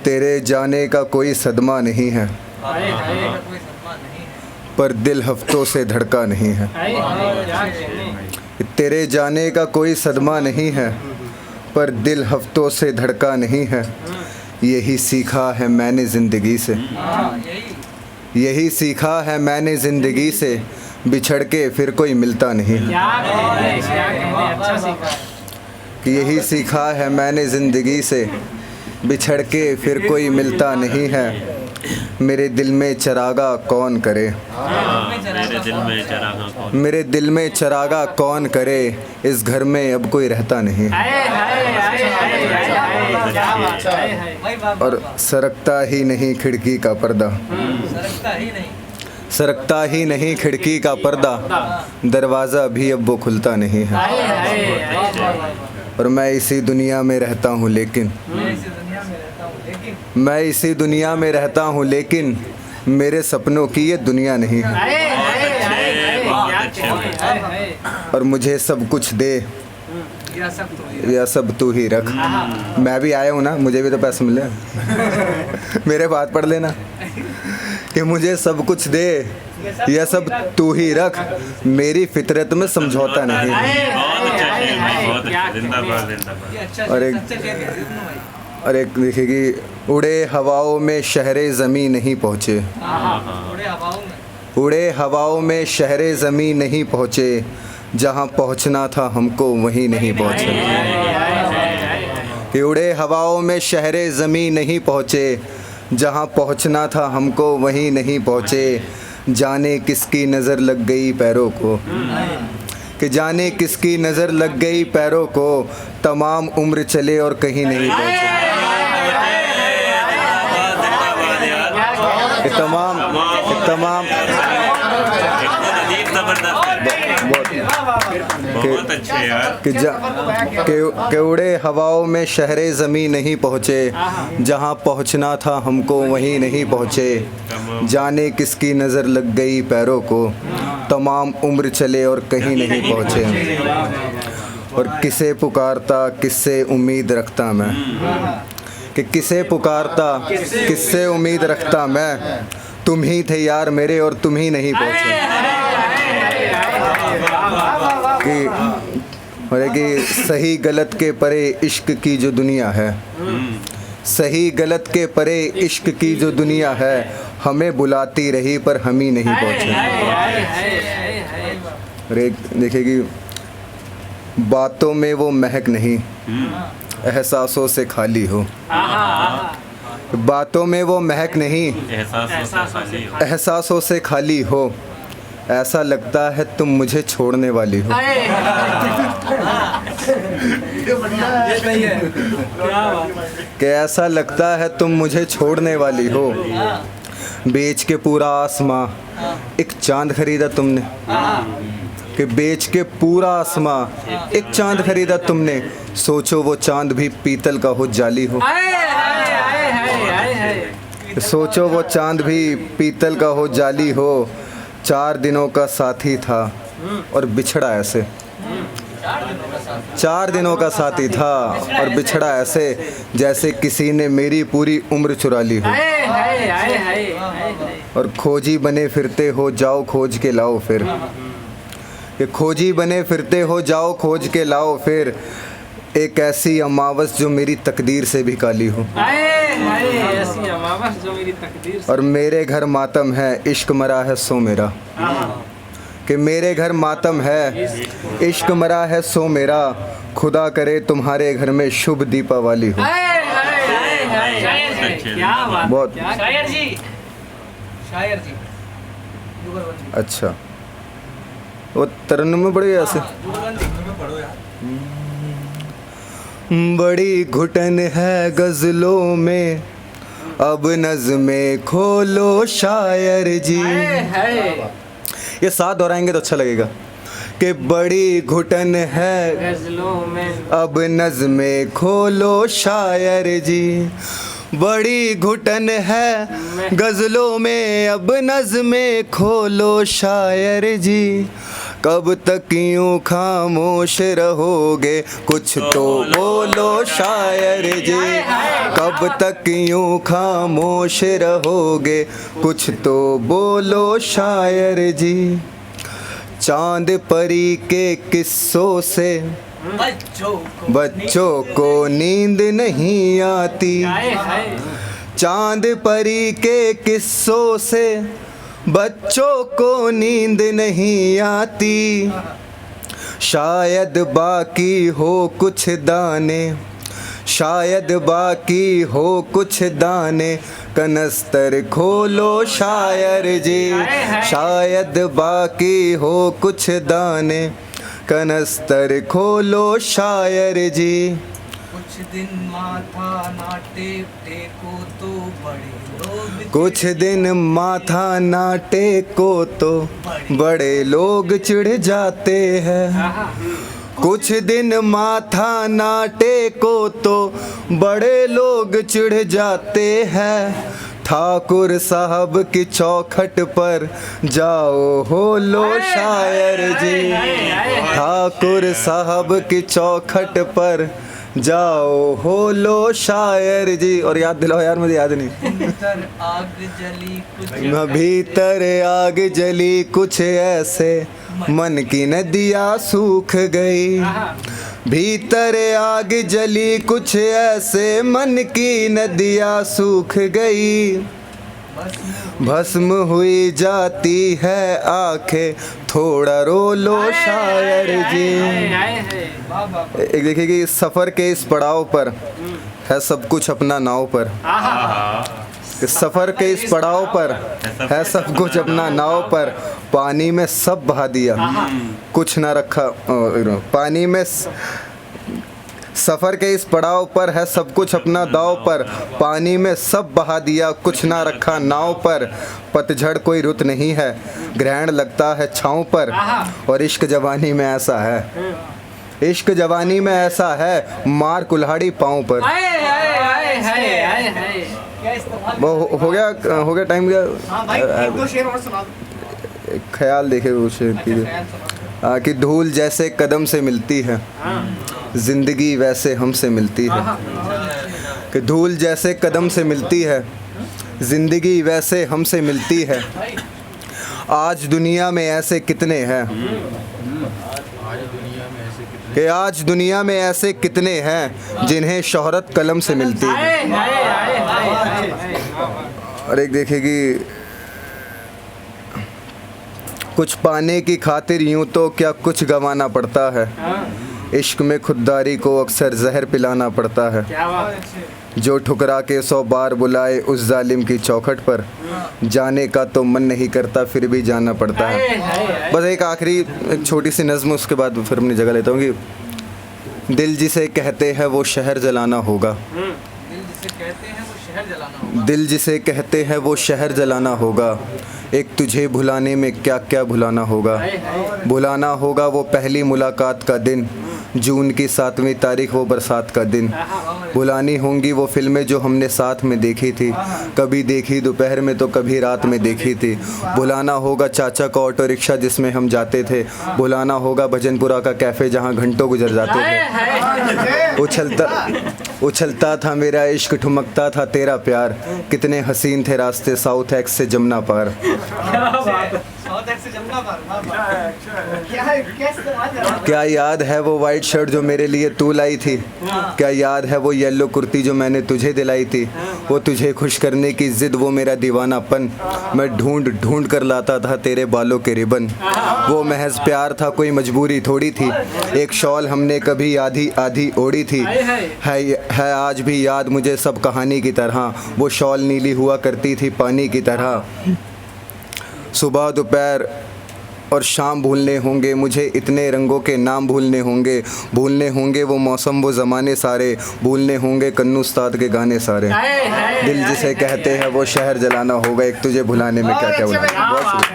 तेरे जाने का कोई सदमा नहीं है, पर दिल हफ्तों से धड़का नहीं है। तेरे जाने का कोई सदमा नहीं है, पर दिल हफ्तों से धड़का नहीं है। यही सीखा है मैंने ज़िंदगी से, यही सीखा है मैंने ज़िंदगी से, बिछड़ के फिर कोई मिलता नहीं है। यही सीखा है मैंने ज़िंदगी से, बिछड़ के फिर कोई मिलता नहीं है। मेरे दिल में चरागा कौन करे, मेरे दिल में चरागा कौन करे, इस घर में अब कोई रहता नहीं। और सरकता ही नहीं खिड़की का पर्दा, सरकता ही नहीं खिड़की का पर्दा, दरवाज़ा भी अब वो खुलता नहीं है। और मैं इसी दुनिया में रहता हूँ लेकिन, मैं इसी दुनिया में रहता हूँ लेकिन, मेरे सपनों की ये दुनिया नहीं है। और मुझे सब कुछ दे या सब तू ही रख। मैं भी आया हूँ ना, मुझे भी तो पैसे मिले। मेरे बात पढ़ लेना कि मुझे सब कुछ दे या सब तू ही रख, मेरी फितरत में समझौता नहीं। और एक देखिए कि उड़े हवाओं में शहरे ज़मीं नहीं पहुँचे, उड़े हवाओं में शहरे ज़मीं नहीं पहुँचे, जहाँ पहुँचना था हमको वहीं नहीं पहुँचे। कि उड़े हवाओं में शहरे ज़मीं नहीं पहुँचे, जहाँ पहुँचना था हमको वहीं नहीं पहुँचे। जाने किसकी नज़र लग गई पैरों को, कि जाने किसकी नज़र लग गई पैरों को, तमाम उम्र चले और कहीं नहीं पहुँचे। तमाम बहुत अच्छे यार कि उड़े हवाओं में शहरे ज़मीं नहीं पहुँचे, जहाँ पहुँचना था हमको वहीं नहीं पहुँचे। जाने किसकी नज़र लग गई पैरों को, तमाम उम्र चले और कहीं नहीं पहुँचे। और किसे पुकारता किससे उम्मीद रखता मैं, कि किसे पुकारता किससे उम्मीद रखता मैं, तुम ही थे यार मेरे और तुम ही नहीं पहुँचे। कि सही गलत के परे इश्क की जो दुनिया है, सही गलत के परे इश्क की जो दुनिया है, हमें बुलाती रही पर हम ही नहीं पहुँचे। और एक देखिए कि बातों में वो महक नहीं, एहसासों से खाली हो। बातों में वो महक नहीं, एहसासों से खाली हो। ऐसा लगता है तुम मुझे छोड़ने वाली हो। कि ऐसा लगता है तुम मुझे छोड़ने वाली हो। बेच के पूरा आसमां एक चांद खरीदा तुमने, कि बेच के पूरा आसमां एक चांद खरीदा तुमने, सोचो वो चांद भी पीतल का हो जाली हो। सोचो वो चांद भी पीतल का हो जाली हो। 4 दिनों का साथी था और बिछड़ा ऐसे, 4 दिनों का साथी था और बिछड़ा ऐसे, जैसे किसी ने मेरी पूरी उम्र चुरा ली हो। और खोजी बने फिरते हो जाओ खोज के लाओ फिर, कि खोजी बने फिरते हो जाओ खोज के लाओ फिर, एक ऐसी अमावस जो मेरी तकदीर से भी काली हो। ऐसी अमावस जो मेरी तकदीर से। और मेरे घर मातम है इश्क मरा है सो मेरा, कि मेरे घर मातम है इश्क मरा है सो मेरा, खुदा करे तुम्हारे घर में शुभ दीपावली हो। बहुत शायर जी, शायर जी। अच्छा, वो तरन्नुम में पढ़े ऐसे। बड़ी घुटन है गज़लों में, अब नज़्में खोलो शायर जी। ये साथ दोहराएंगे तो अच्छा लगेगा। कि बड़ी घुटन है गज़लों में, अब नज़्में खोलो शायर जी। बड़ी घुटन है गज़लों में, अब नज़्में खोलो शायर जी। कब तक यूं खामोश रहोगे, कुछ तो बोलो शायर जी। कब तक यूं खामोश रहोगे, कुछ तो बोलो शायर जी। चांद परी के किस्सों से बच्चों को नींद नहीं आती। चांद परी के किस्सों से बच्चों को नींद नहीं आती। शायद बाकी हो कुछ दाने, शायद बाकी हो कुछ दाने, कनस्तर खोलो शायर जी। शायद बाकी हो कुछ दाने, कनस्तर खोलो शायर जी। कुछ दिन माथा ना टेको तो बड़े लोग, कुछ दिन माथा ना टेको तो बड़े लोग चिढ़ जाते हैं। कुछ दिन माथा ना टेको तो बड़े लोग चिढ़ जाते हैं। ठाकुर साहब की चौखट पर जाओ हो लो शायर जी। ठाकुर साहब की चौखट पर जाओ हो लो शायर जी। और याद दिलाओ यार, मुझे याद नहीं। भीतर आग जली कुछ, भीतर आग जली कुछ ऐसे, मन की नदियाँ सूख गई। भीतर आग जली कुछ ऐसे, मन की नदियाँ सूख गई। भस्म हुई जाती है आंखें, थोड़ा रो लो शायर जी। एक देखिए कि इस सफ़र के इस पड़ाव पर है सब कुछ अपना नाव पर। इस सफ़र के इस पड़ाव पर है सब कुछ अपना नाव पर। पानी में सब बहा दिया, कुछ ना रखा। पानी में सफ़र के इस पड़ाव पर है सब कुछ अपना दाव पर। पानी में सब बहा दिया, कुछ ना रखा नाव पर। पतझड़ कोई रुत नहीं है, ग्रहण लगता है छाँव पर। और इश्क जवानी में ऐसा है, इश्क जवानी में ऐसा है, मार कुल्हाड़ी पाँव पर। वो हो गया टाइम गया। हाँ भाई, एक दो शेर और सुना दो। ख्याल देखे वो शेर की कि धूल जैसे कदम से मिलती है, जिंदगी वैसे हमसे मिलती है। कि धूल जैसे कदम से मिलती है, जिंदगी वैसे हमसे मिलती है। आज दुनिया में ऐसे कितने हैं, कि आज दुनिया में ऐसे कितने हैं जिन्हें शोहरत कलम से मिलती है। और एक देखेगी, कुछ पाने की खातिर यूं तो क्या कुछ गंवाना पड़ता है। इश्क में खुददारी को अक्सर जहर पिलाना पड़ता है। जो ठुकरा के 100 बार बुलाए उस जालिम की चौखट पर, जाने का तो मन नहीं करता फिर भी जाना पड़ता है। बस एक आखिरी एक छोटी सी नज़्म, उसके बाद फिर अपनी जगह लेता हूँ कि दिल जिसे कहते हैं वो शहर जलाना होगा। दिल जिसे कहते हैं वो शहर जलाना होगा। एक तुझे भुलाने में क्या क्या भुलाना होगा। भुलाना होगा वो पहली मुलाकात का दिन, जून की 7वीं तारीख वो बरसात का दिन। भुलानी होंगी वो फिल्में जो हमने साथ में देखी थी, कभी देखी दोपहर में तो कभी रात में देखी थी। भुलाना होगा चाचा का ऑटो रिक्शा जिसमें हम जाते थे। भुलाना होगा भजनपुरा का कैफ़े जहां घंटों गुजर जाते थे। उछलता था मेरा इश्क, ठुमकता था तेरा प्यार। कितने हसीन थे रास्ते साउथ एक्स से जमुना पार। क्या याद है वो वाइट शर्ट जो मेरे लिए तू लाई थी। क्या याद है वो येलो कुर्ती जो मैंने तुझे दिलाई थी। वो तुझे खुश करने की जिद, वो मेरा दीवानापन। मैं ढूंढ ढूंढ कर लाता था तेरे बालों के रिबन। वो महज प्यार था, कोई मजबूरी थोड़ी थी। एक शॉल हमने कभी आधी आधी ओढ़ी थी। है आज भी याद मुझे सब कहानी की तरह। वो शॉल नीली हुआ करती थी पानी की तरह। सुबह दोपहर और शाम भूलने होंगे मुझे, इतने रंगों के नाम भूलने होंगे। भूलने होंगे वो मौसम वो ज़माने सारे, भूलने होंगे कन्नू उस्ताद के गाने सारे। दिल जिसे कहते हैं वो शहर जलाना होगा। एक तुझे भुलाने में क्या क्या भुलाना। बहुत